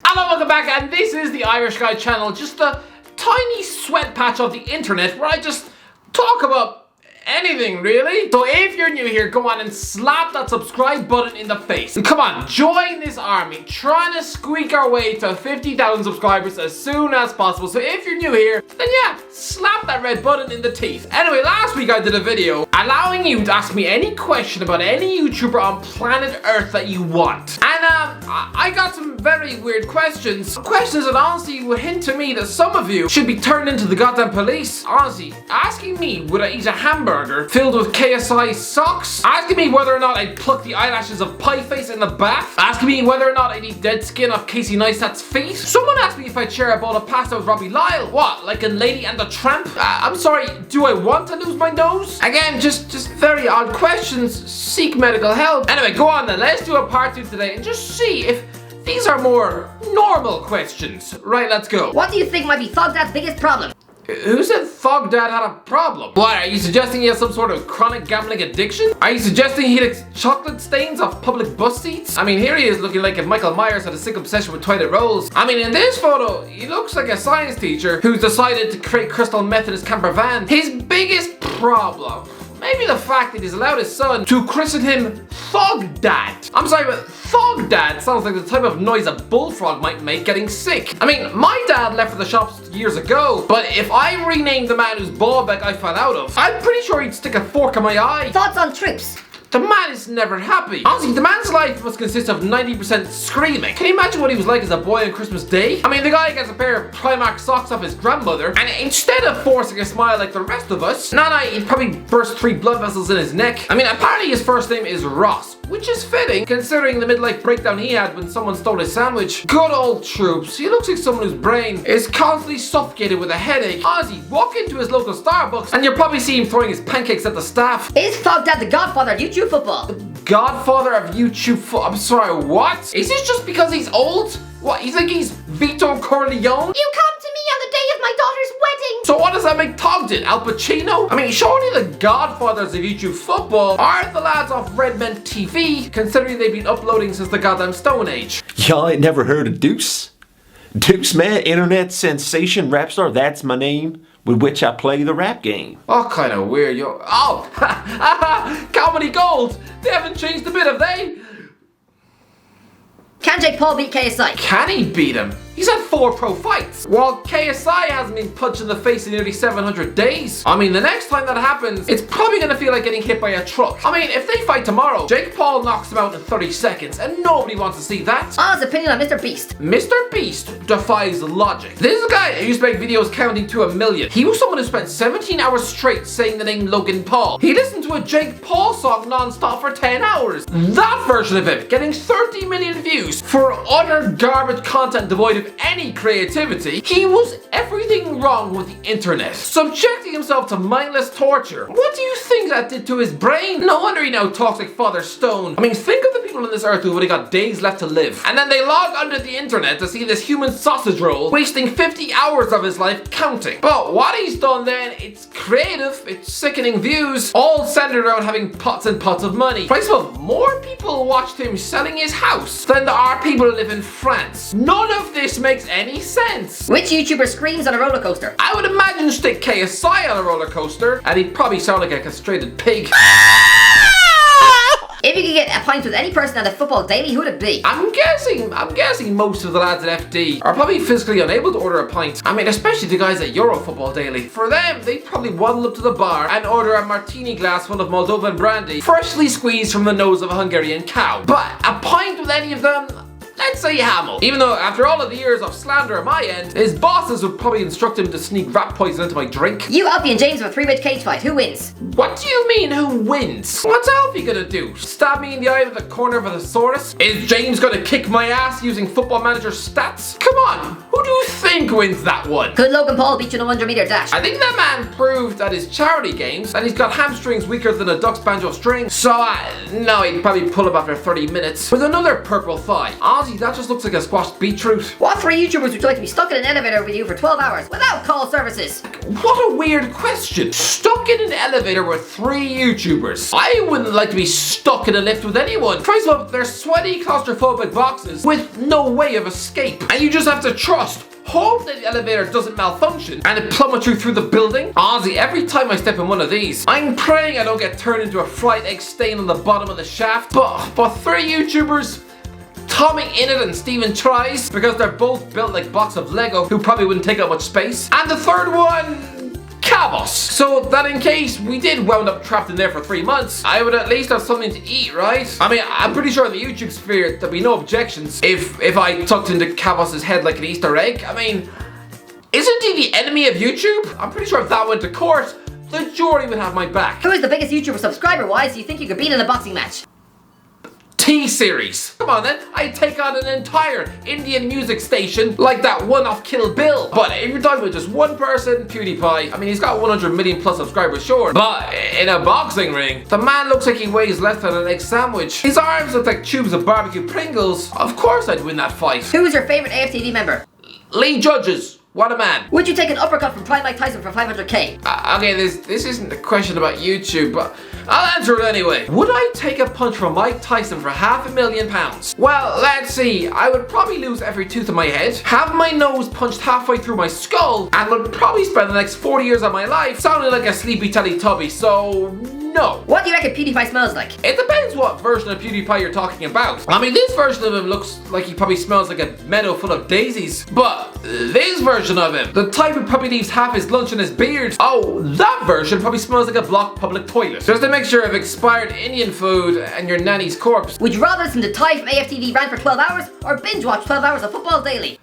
Hello, welcome back, and this is the Irish Guy channel, just a tiny sweat patch of the internet where I just talk about anything, really. So if you're new here, go on and slap that subscribe button in the face. And come on, join this army, trying to squeak our way to 50,000 subscribers as soon as possible. So if you're new here, then yeah, slap that red button in the teeth. Anyway, last week I did a video allowing you to ask me any question about any YouTuber on planet Earth that you want. And I got some very weird questions. Questions that honestly would hint to me that some of you should be turned into the goddamn police. Honestly, asking me would I eat a hamburger filled with KSI socks? Asking me whether or not I'd pluck the eyelashes of Pieface in the bath? Asking me whether or not I'd eat dead skin off Casey Neistat's feet? Someone asked me if I'd share a bowl of pasta with Robbie Lyle. What, like in Lady and the Tramp? I'm sorry, do I want to lose my nose? Again, just very odd questions. Seek medical help. Anyway, go on then, let's do a part 2 today and just see if these are more normal questions. Right, let's go. What do you think might be Thug Dad's biggest problem? Who said Thug Dad had a problem? What, are you suggesting he has some sort of chronic gambling addiction? Are you suggesting he licks chocolate stains off public bus seats? I mean, here he is looking like if Michael Myers had a sick obsession with toilet rolls. I mean, in this photo, he looks like a science teacher who's decided to create crystal meth in his camper van. His biggest problem, maybe the fact that he's allowed his son to christen him Thug Dad. I'm sorry, but Thug Dad sounds like the type of noise a bullfrog might make getting sick. I mean, my dad left for the shops years ago, but if I renamed the man whose ball bag I fell out of, I'm pretty sure he'd stick a fork in my eye. Thoughts on trips? The man is never happy. Honestly, the man's life must consist of 90% screaming. Can you imagine what he was like as a boy on Christmas Day? I mean, the guy gets a pair of Primark socks off his grandmother, and instead of forcing a smile like the rest of us, he probably burst 3 blood vessels in his neck. I mean, apparently his first name is Ross, which is fitting considering the midlife breakdown he had when someone stole his sandwich. Good old Troops. He looks like someone whose brain is constantly suffocated with a headache. Honestly, walk into his local Starbucks and you'll probably see him throwing his pancakes at the staff. Is Thug Dad the godfather of YouTube football? Godfather of YouTube I'm sorry, what? Is this just because he's old? What, you think he's Vito Corleone? You come to me on the day of my daughter's wedding! So what does that make Thug did? Al Pacino? I mean, surely the godfathers of YouTube football aren't the lads off Redmen TV, considering they've been uploading since the goddamn Stone Age. Y'all ain't never heard of Deuce? Deuce, man, internet sensation rap star, that's my name, with which I play the rap game. Oh, kind of weird, yo. Oh, Comedy Gold! They haven't changed a bit, have they? Can Jake Paul beat KSI? Can he beat him? He's had 4 pro fights, while KSI hasn't been punched in the face in nearly 700 days. I mean, the next time that happens, it's probably gonna feel like getting hit by a truck. I mean, if they fight tomorrow, Jake Paul knocks him out in 30 seconds, and nobody wants to see that. Honest opinion on MrBeast. MrBeast defies logic. This is a guy who used to make videos counting to 1 million. He was someone who spent 17 hours straight saying the name Logan Paul. He listened to a Jake Paul song non-stop for 10 hours. That version of him, getting 30 million views for utter garbage content devoid of any creativity. He was everything wrong with the internet, subjecting himself to mindless torture. What do you think that did to his brain? No wonder he now talks like Father Stone. I mean, think of the people on this earth who've only got days left to live, and then they log onto the internet to see this human sausage roll, wasting 50 hours of his life counting. But what he's done then, it's creative, it's sickening views, all centered around having pots and pots of money. Price of more people watched him selling his house than there are people who live in France. None of this makes any sense. Which YouTuber screams on a roller coaster? I would imagine stick KSI on a roller coaster, and he'd probably sound like a castrated pig. If you could get a pint with any person at a football daily, who would it be? I'm guessing most of the lads at FD are probably physically unable to order a pint. I mean, especially the guys at Euro Football Daily. For them, they'd probably waddle up to the bar and order a martini glass full of Moldovan brandy, freshly squeezed from the nose of a Hungarian cow. But a pint with any of them, let's say Hamill. Even though after all of the years of slander on my end, his bosses would probably instruct him to sneak rat poison into my drink. You, Alfie, and James have a 3-match cage fight. Who wins? What do you mean, who wins? What's Alfie gonna do? Stab me in the eye with the corner of a thesaurus? Is James gonna kick my ass using Football Manager stats? Come on, who do you think wins that one? Could Logan Paul beat you in a 100-meter dash? I think that man proved at his charity games that he's got hamstrings weaker than a duck's banjo string. So, no, he'd probably pull up after 30 minutes. With another purple thigh. Ozzy, that just looks like a squashed beetroot. What 3 YouTubers would you like to be stuck in an elevator with you for 12 hours without call services? What a weird question. Stuck in an elevator with 3 YouTubers. I wouldn't like to be stuck in a lift with anyone. First of all, they're sweaty, claustrophobic boxes with no way of escape. And you just have to trust. Hope that the elevator doesn't malfunction and it plummets you through the building. Ozzy, every time I step in one of these, I'm praying I don't get turned into a fried egg stain on the bottom of the shaft. But 3 YouTubers, Tommy Innit and Steven Tries, because they're both built like blocks of Lego who probably wouldn't take up much space. And the third one, Cabos. So that in case we did wound up trapped in there for 3 months, I would at least have something to eat, right? I mean, I'm pretty sure in the YouTube sphere there'd be no objections if I tucked into Cabos' head like an Easter egg. I mean, isn't he the enemy of YouTube? I'm pretty sure if that went to court, the jury would have my back. Who is the biggest YouTuber subscriber-wise you think you could beat in a boxing match? T-Series. Come on then, I'd take on an entire Indian music station like that one off Kill Bill. But if you're talking about just one person, PewDiePie, I mean he's got 100 million plus subscribers, sure. But in a boxing ring, the man looks like he weighs less than an egg sandwich. His arms look like tubes of barbecue Pringles. Of course I'd win that fight. Who is your favorite AFTV member? Lee Judges. What a man. Would you take an uppercut from Prime Mike Tyson for 500k? Okay, this isn't a question about YouTube, but I'll answer it anyway. Would I take a punch from Mike Tyson for £500,000? Well, let's see. I would probably lose every tooth in my head, have my nose punched halfway through my skull, and would probably spend the next 40 years of my life sounding like a sleepy Teletubby, so no. What do you reckon PewDiePie smells like? It depends what version of PewDiePie you're talking about. I mean, this version of him looks like he probably smells like a meadow full of daisies, but this version of him, the type who probably leaves half his lunch in his beard, oh, that version probably smells like a blocked public toilet. Just a mixture of expired Indian food and your nanny's corpse. Would you rather listen to Ty from AFTV rant for 12 hours or binge watch 12 hours of football daily?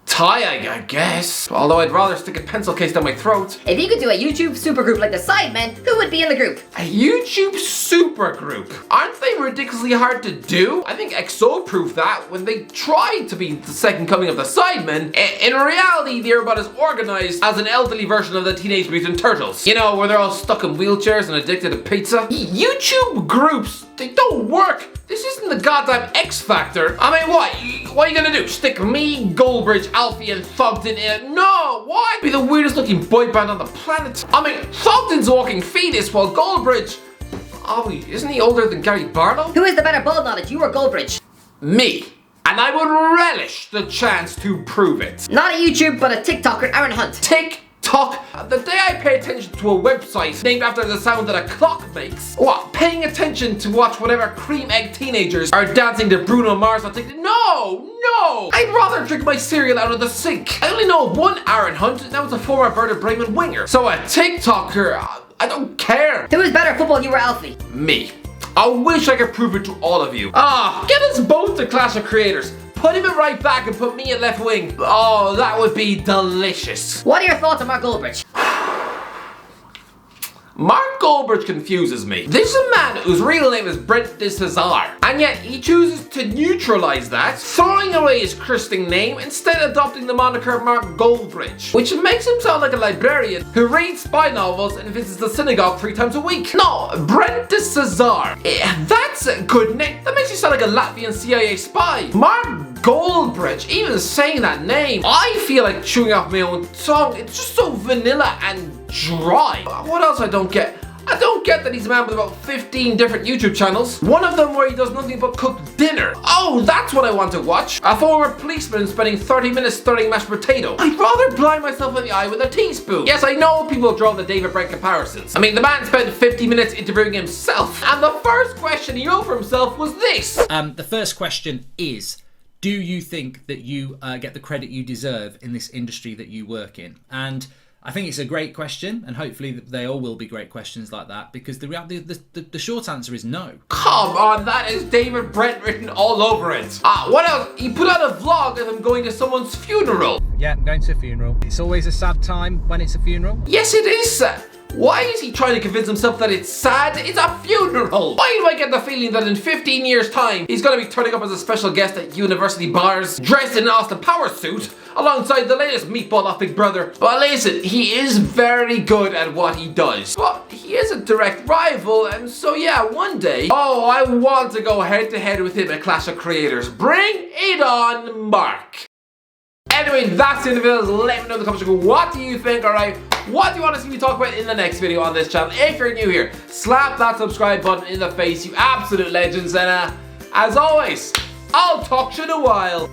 Ty, I guess. Although I'd rather stick a pencil case down my throat. If you could do a YouTube supergroup like the Sidemen, who would be in the group? A YouTube supergroup? Aren't they ridiculously hard to do? I think XO proved that when they tried to be the second coming of the Sidemen. In reality, they're about as organized as an elderly version of the Teenage Mutant Turtles. You know, where they're all stuck in wheelchairs and addicted to pizza. YouTube groups, they don't work. This isn't the goddamn X Factor. I mean, what are you gonna do? Stick me, Goldbridge, Alfie, and Thogden in it? No, why? Be the weirdest looking boy band on the planet. I mean, Thogden's a walking fetus while Goldbridge, oh, isn't he older than Gary Barlow? Who is the better ball knowledge, you or Goldbridge? Me. And I would relish the chance to prove it. Not a YouTube, but a TikToker, Aaron Hunt. TikTok. The day I pay attention to a website named after the sound that a clock makes, what, paying attention to watch whatever cream egg teenagers are dancing to Bruno Mars on TikTok? No! I'd rather drink my cereal out of the sink. I only know of one Aaron Hunt, and that was a former Werder Bremen winger. So a TikToker, I don't care. Who is better football, you or Alfie? Me. I wish I could prove it to all of you. Get us both to Clash of Creators. Put him at right back and put me at left wing. Oh, that would be delicious. What are your thoughts on Mark Goldbridge? Mark Goldbridge confuses me. This is a man whose real name is Brent de Cesar, and yet he chooses to neutralize that, throwing away his christening name, instead adopting the moniker Mark Goldbridge, which makes him sound like a librarian who reads spy novels and visits the synagogue 3 times a week. No, Brent de Cesar. That's a good name. That makes you sound like a Latvian CIA spy. Mark Goldbridge, even saying that name, I feel like chewing off my own tongue. It's just so vanilla and dry. What else I don't get? I don't get that he's a man with about 15 different YouTube channels. One of them where he does nothing but cook dinner. Oh, that's what I want to watch. A former policeman spending 30 minutes stirring mashed potato. I'd rather blind myself in the eye with a teaspoon. Yes, I know people draw the David Brent comparisons. I mean, the man spent 50 minutes interviewing himself. And the first question he wrote for himself was this. The first question is, do you think that you get the credit you deserve in this industry that you work in? And I think it's a great question, and hopefully they all will be great questions like that, because the short answer is no. Come on, that is David Brent written all over it. What else? He put out a vlog of him going to someone's funeral. Yeah, I'm going to a funeral. It's always a sad time when it's a funeral. Yes, it is. Why is he trying to convince himself that it's sad? It's a funeral. Why do I get the feeling that in 15 years time he's going to be turning up as a special guest at university bars, dressed in an Austin Powers suit, alongside the latest meatball off Big Brother? But listen, he is very good at what he does. But he is a direct rival, and so yeah, one day, oh, I want to go head to head with him at Clash of Creators. Bring it on, Mark. Anyway, that's the end of the video. Let me know in the comments section, what do you think, alright? What do you want to see me talk about in the next video on this channel? If you're new here, slap that subscribe button in the face, you absolute legends. And as always, I'll talk to you in a while.